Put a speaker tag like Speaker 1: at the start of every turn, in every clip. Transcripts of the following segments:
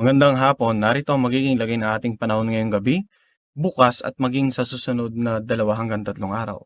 Speaker 1: Magandang hapon, narito ang magiging lagay ng ating panahon ngayong gabi, bukas at maging sa susunod na 2 hanggang 3 araw.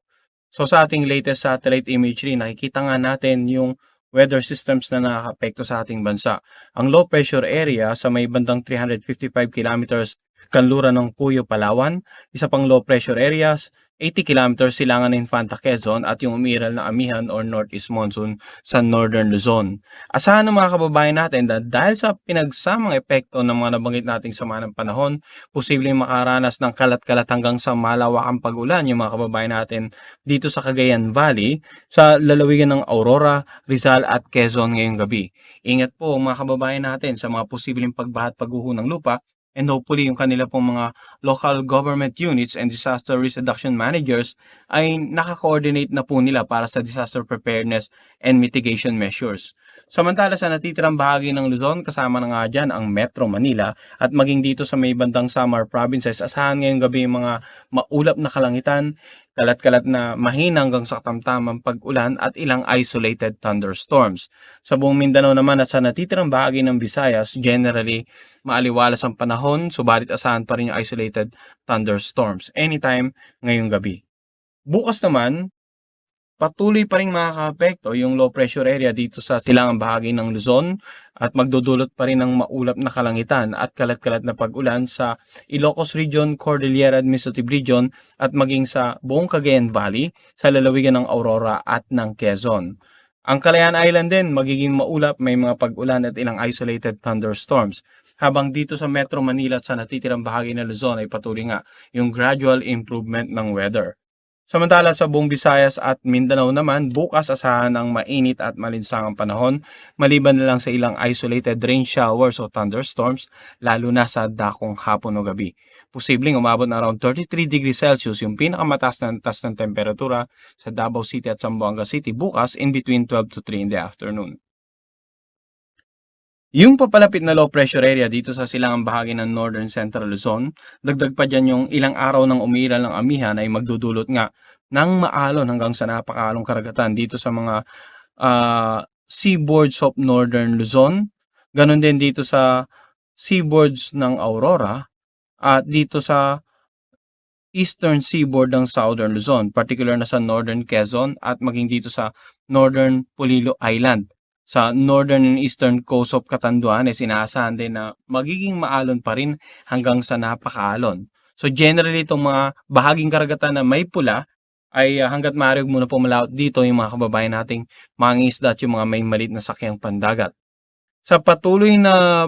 Speaker 1: So sa ating latest satellite imagery, nakikita nga natin yung weather systems na nakakapekto sa ating bansa. Ang low pressure area sa may bandang 355 kilometers kanluran ng Puyo, Palawan, isa pang low pressure areas 80 kilometers silangan ng Infanta, Quezon at yung umiral na amihan or northeast monsoon sa northern Luzon. Asahan ng mga kababayan natin na dahil sa pinagsamang epekto ng mga nabanggit nating sama ng panahon, posibleng makaranas ng kalat-kalat hanggang sa malawakang pag-ulan yung mga kababayan natin dito sa Cagayan Valley, sa lalawigan ng Aurora, Rizal at Quezon ngayong gabi. Ingat po mga kababayan natin sa mga posibleng pagbaha at pagguho ng lupa, and hopefully yung kanila pong mga local government units and disaster risk reduction managers ay naka-coordinate na po nila para sa disaster preparedness and mitigation measures. Samantala sa natitirang bahagi ng Luzon, kasama na nga dyan ang Metro Manila at maging dito sa may bandang Samar provinces, asahan ngayong gabi yung mga maulap na kalangitan, kalat-kalat na mahina hanggang sa katamtamang pag-ulan at ilang isolated thunderstorms. Sa buong Mindanao naman at sa natitirang bahagi ng Visayas, generally maaliwalas ang panahon, subalit asahan pa rin yung isolated thunderstorms anytime ngayong gabi. Bukas naman, patuloy pa ring makakaapekto yung low pressure area dito sa silangang bahagi ng Luzon at magdudulot pa rin ng maulap na kalangitan at kalat-kalat na pag-ulan sa Ilocos Region, Cordillera Administrative Region at maging sa buong Cagayan Valley, sa lalawigan ng Aurora at ng Quezon. Ang Calayan Island din magiging maulap, may mga pag-ulan at ilang isolated thunderstorms. Habang dito sa Metro Manila at sa natitirang bahagi ng Luzon ay patuloy nga yung gradual improvement ng weather. Samantala sa buong Visayas at Mindanao naman, bukas asahan ng mainit at malinsangang panahon, maliban na lang sa ilang isolated rain showers o thunderstorms, lalo na sa dakong hapon o gabi. Posibleng umabot na around 33 degrees Celsius yung pinakamataas na taas ng temperatura sa Davao City at Zamboanga City bukas in between 12 to 3 in the afternoon. Yung papalapit na low pressure area dito sa silangang bahagi ng Northern Central Luzon, dagdag pa dyan yung ilang araw ng umiral ng amihan ay magdudulot nga ng maalon hanggang sa napakaalong karagatan dito sa mga seaboards of Northern Luzon, ganun din dito sa seaboards ng Aurora at dito sa eastern seaboard ng Southern Luzon, particular na sa Northern Quezon at maging dito sa Northern Polillo Island. Sa northern and eastern coast of Catanduanes, inaasahan din na magiging maalon pa rin hanggang sa napakaalon. So generally itong mga bahaging karagatan na may pula ay hanggat maaari muna pumalawat dito yung mga kababayan nating mangingisda at yung mga may maliit na sakyang pandagat. Sa patuloy na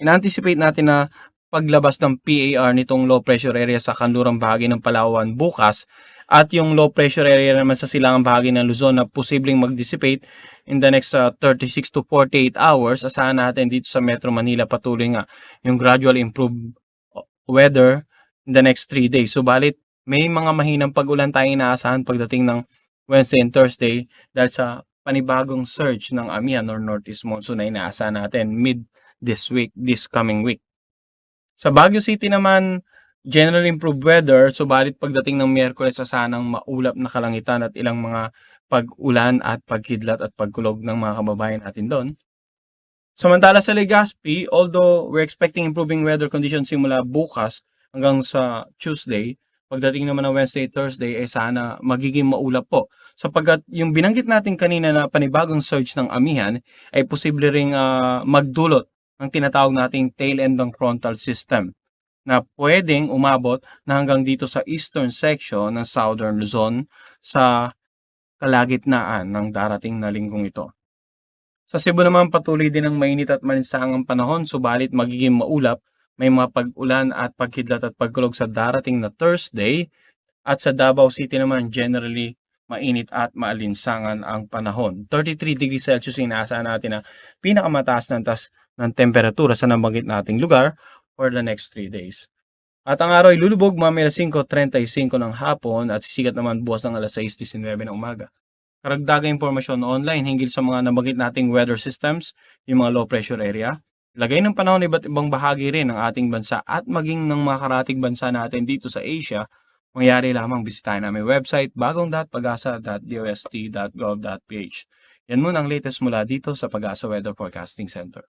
Speaker 1: in-anticipate natin na paglabas ng PAR nitong low pressure area sa kanlurang bahagi ng Palawan bukas at yung low pressure area naman sa silangang bahagi ng Luzon na posibleng mag-dissipate in the next 36 to 48 hours, asahan natin dito sa Metro Manila patuloy nga yung gradual improved weather in the next 3 days. Subalit, may mga mahinang pag-ulan tayong inaasahan pagdating ng Wednesday and Thursday dahil sa panibagong surge ng amihan or northeast monsoon na inaasahan natin mid this coming week. Sa Baguio City naman, general improved weather, subalit pagdating ng Miyerkules asahan maulap na kalangitan at ilang mga pag-ulan at pagkidlat at pagkulog ng mga kababayan natin doon. Samantala sa Legazpi, although we're expecting improving weather conditions simula bukas hanggang sa Tuesday, pagdating naman ng Wednesday, Thursday ay sana magiging maulap po. Sapagkat yung binanggit natin kanina na panibagong surge ng amihan ay posible ring magdulot ng tinatawag nating tail end ng frontal system na pwedeng umabot na hanggang dito sa eastern section ng Southern Luzon sa kalagitnaan ng darating na linggong ito. Sa Cebu naman patuloy din ang mainit at malinsangang panahon, subalit magiging maulap, may mga pag-ulan at pagkidlat at pagkulog sa darating na Thursday at sa Davao City naman generally mainit at maalinsangan ang panahon. 33 degrees Celsius inaasahan natin na pinakamataas ng taas ng temperatura sa nabanggit nating lugar for the next 3 days. At ang araw ay lulubog mamaya 5:35 ng hapon at sisikat naman bukas ng alas 6:19 ng umaga. Karagdagang impormasyon online hinggil sa mga nabanggit nating weather systems, yung mga low pressure area, lagay ng panahon ng iba't ibang bahagi rin ng ating bansa at maging ng mga karating bansa natin dito sa Asia, mangyari lamang bisitahin namin website bagong.pagasa.dost.gov.ph. Yan muna ang latest mula dito sa Pag-asa Weather Forecasting Center.